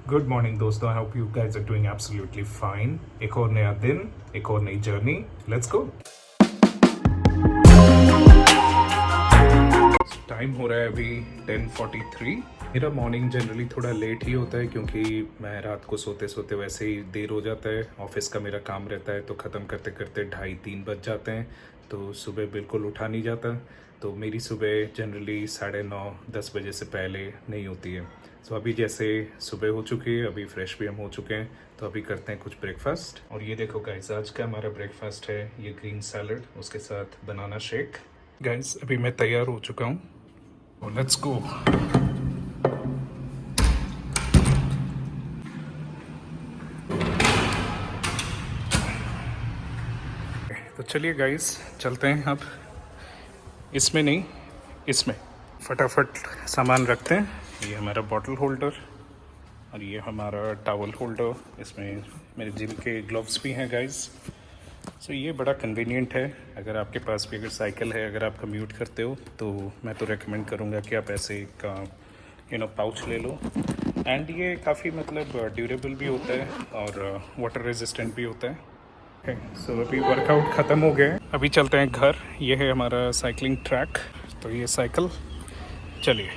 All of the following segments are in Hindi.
गुड मॉर्निंग दोस्तों, I hope you guys are doing absolutely fine. एक और नया दिन, एक और नई जर्नी, लेट्स गो। टाइम हो रहा है अभी 10:43। मेरा मॉर्निंग जनरली थोड़ा लेट ही होता है क्योंकि मैं रात को सोते सोते वैसे ही देर हो जाता है। ऑफिस का मेरा काम रहता है तो ख़त्म करते करते 2:30-3 बज जाते हैं, तो सुबह बिल्कुल उठा नहीं जाता। तो मेरी सुबह जनरली 9:30-10 बजे से पहले नहीं होती है। तो अभी जैसे सुबह हो चुकी है, अभी फ्रेश भी हम हो चुके हैं, तो अभी करते हैं कुछ ब्रेकफास्ट। और ये देखो गाइस, आज का हमारा ब्रेकफास्ट है ये ग्रीन सैलड, उसके साथ बनाना शेक। गाइस अभी मैं तैयार हो चुका हूँ, लेट्स गो। तो चलिए गाइस चलते हैं अब। इसमें नहीं, इसमें फटाफट सामान रखते हैं। ये हमारा बॉटल होल्डर और ये हमारा टॉवल होल्डर। इसमें मेरे जिम के ग्लव्स भी हैं गाइस। सो ये बड़ा कन्वीनियंट है। अगर आपके पास भी अगर साइकिल है, अगर आप कम्यूट करते हो, तो मैं तो रेकमेंड करूँगा कि आप ऐसे का पाउच ले लो। एंड ये काफ़ी मतलब ड्यूरेबल भी होता है और वाटर रेजिस्टेंट भी होता है। सो अभी वर्कआउट ख़त्म हो गया है, अभी चलते हैं घर। ये है हमारा साइकिलिंग ट्रैक। तो ये साइकिल, चलिए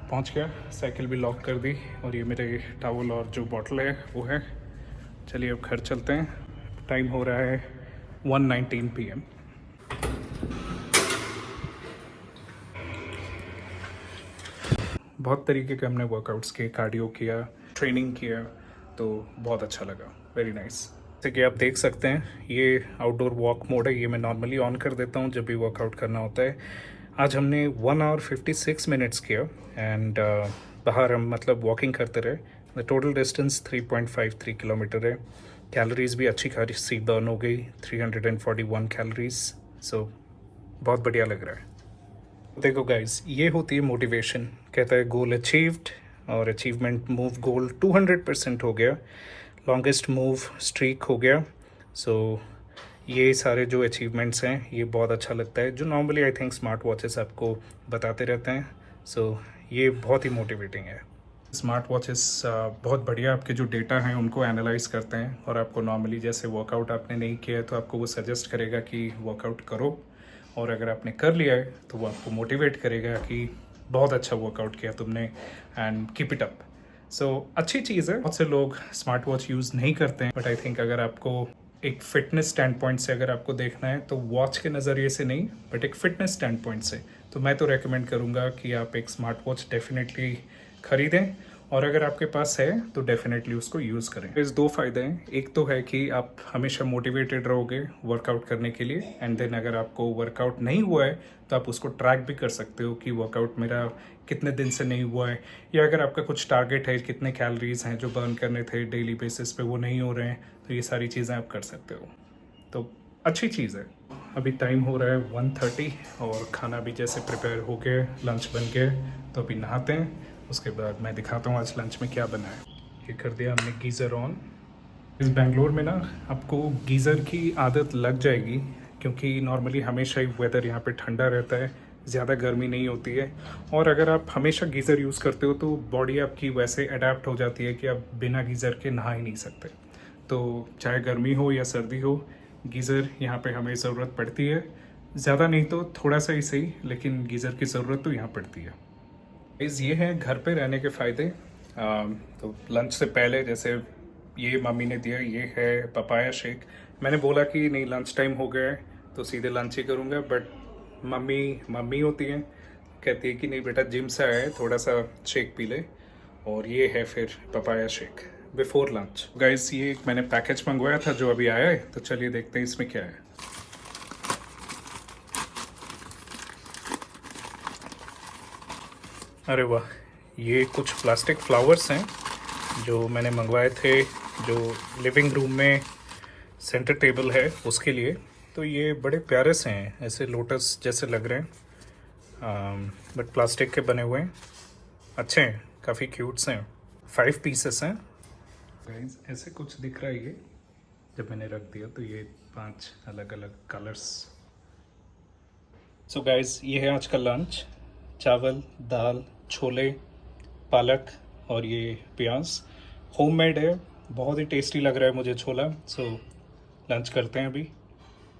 पहुंच गया। साइकिल भी लॉक कर दी और ये मेरे टॉवल और जो बॉटल है वो है। चलिए अब घर चलते हैं। टाइम हो रहा है 1:19 PM। बहुत तरीके के हमने वर्कआउट्स किए, कार्डियो किया, ट्रेनिंग किया, तो बहुत अच्छा लगा। Very nice. जैसे कि आप देख सकते हैं ये आउटडोर वॉक मोड है। ये मैं नॉर्मली ऑन कर देता हूँ जब भी वर्कआउट करना होता है। आज हमने 1 आवर 56 मिनट्स किया एंड बाहर हम मतलब वॉकिंग करते रहे। द टोटल डिस्टेंस 3.53 किलोमीटर है। कैलोरीज भी अच्छी खासी बर्न हो गई, 341 कैलोरीज। सो बहुत बढ़िया लग रहा है। देखो गाइस, ये होती है मोटिवेशन। कहता है गोल अचीव्ड, और अचीवमेंट मूव गोल 200% हो गया। लॉन्गेस्ट मूव स्ट्रीक हो गया। सो ये सारे जो अचीवमेंट्स हैं ये बहुत अच्छा लगता है, जो normally I think smart watches आपको बताते रहते हैं। सो ये बहुत ही मोटिवेटिंग है। स्मार्ट वॉचेस बहुत बढ़िया आपके जो डेटा हैं उनको एनालाइज करते हैं और आपको नॉर्मली जैसे वर्कआउट आपने नहीं किया है तो आपको वो सजेस्ट करेगा कि वर्कआउट करो, और अगर आपने कर लिया है तो वो आपको मोटिवेट करेगा कि बहुत अच्छा वर्कआउट किया तुमने एंड कीप इट अप। सो अच्छी चीज़ है। बहुत से लोग स्मार्ट वॉच यूज़ नहीं करते हैं, बट आई थिंक अगर आपको एक फिटनेस स्टैंड पॉइंट से अगर आपको देखना है तो वॉच के नज़रिए से नहीं, बट एक फिटनेस स्टैंड पॉइंट से, तो मैं तो रेकमेंड करूँगा कि आप एक स्मार्ट वॉच डेफिनेटली ख़रीदें, और अगर आपके पास है तो डेफिनेटली उसको यूज़ करें। इस दो फ़ायदे हैं। एक तो है कि आप हमेशा मोटिवेटेड रहोगे वर्कआउट करने के लिए, एंड देन अगर आपको वर्कआउट नहीं हुआ है तो आप उसको ट्रैक भी कर सकते हो कि वर्कआउट मेरा कितने दिन से नहीं हुआ है, या अगर आपका कुछ टारगेट है, कितने कैलोरीज हैं जो बर्न करने थे डेली बेसिस पे वो नहीं हो रहे हैं, तो ये सारी चीज़ें आप कर सकते हो। तो अच्छी चीज़ है। अभी टाइम हो रहा है 1:30 और खाना भी जैसे प्रिपेयर हो गया, लंच बन गया, तो अभी नहाते हैं। उसके बाद मैं दिखाता हूँ आज लंच में क्या बना है। ये कर दिया हमने गीज़र ऑन। इस बेंगलोर में ना आपको गीज़र की आदत लग जाएगी, क्योंकि नॉर्मली हमेशा ही वेदर यहाँ पे ठंडा रहता है, ज़्यादा गर्मी नहीं होती है। और अगर आप हमेशा गीज़र यूज़ करते हो तो बॉडी आपकी वैसे अडेप्ट हो जाती है कि आप बिना गीज़र के नहा ही नहीं सकते। तो चाहे गर्मी हो या सर्दी हो, गीज़र यहाँ पे हमें ज़रूरत पड़ती है। ज़्यादा नहीं तो थोड़ा सा ही सही, लेकिन गीज़र की ज़रूरत तो यहाँ पड़ती है। ये है घर पे रहने के फ़ायदे। तो लंच से पहले जैसे ये मम्मी ने दिया, ये है पपाया शेक। मैंने बोला कि नहीं लंच टाइम हो गया है तो सीधे लंच ही करूँगा, बट मम्मी होती हैं, कहती है कि नहीं बेटा जिम से आया है, थोड़ा सा शेक पी ले। और ये है फिर papaya shake before lunch. Guys ये मैंने पैकेज मंगवाया था जो अभी आया है, तो चलिए देखते हैं इसमें क्या है। अरे वाह, ये कुछ प्लास्टिक फ्लावर्स हैं जो मैंने मंगवाए थे, जो लिविंग रूम में सेंटर टेबल है उसके लिए। तो ये बड़े प्यारे से हैं, ऐसे लोटस जैसे लग रहे हैं, बट प्लास्टिक के बने हुए हैं, अच्छे हैं, काफ़ी क्यूट से हैं। 5 पीसेस हैं गाइस, ऐसे कुछ दिख रहा है ये जब मैंने रख दिया। तो ये 5 अलग अलग कलर्स। सो गाइस ये है आज का लंच। चावल, दाल, छोले, पालक और ये प्याज। होममेड है, बहुत ही टेस्टी लग रहा है मुझे छोला। सो लंच करते हैं अभी।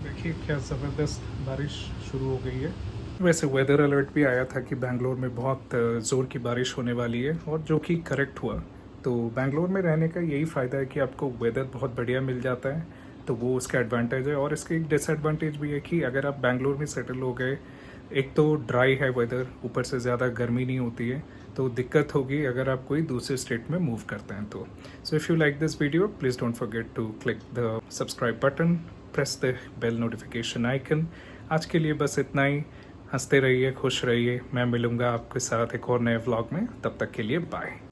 देखिए क्या ज़बरदस्त बारिश शुरू हो गई है। वैसे वेदर अलर्ट भी आया था कि बेंगलोर में बहुत ज़ोर की बारिश होने वाली है, और जो कि करेक्ट हुआ। तो बेंगलोर में रहने का यही फ़ायदा है कि आपको वेदर बहुत बढ़िया मिल जाता है, तो वो उसका एडवांटेज है। और इसके एक डिसएडवांटेज भी है कि अगर आप बेंगलोर में सेटल हो गए, एक तो ड्राई है वेदर, ऊपर से ज़्यादा गर्मी नहीं होती है, तो दिक्कत होगी अगर आप कोई दूसरे स्टेट में मूव करते हैं तो। So if you like this video, please don't forget to click the subscribe button, press the bell notification icon. आज के लिए बस इतना ही। हंसते रहिए, खुश रहिए। मैं मिलूँगा आपके साथ एक और नए व्लॉग में, तब तक के लिए बाय।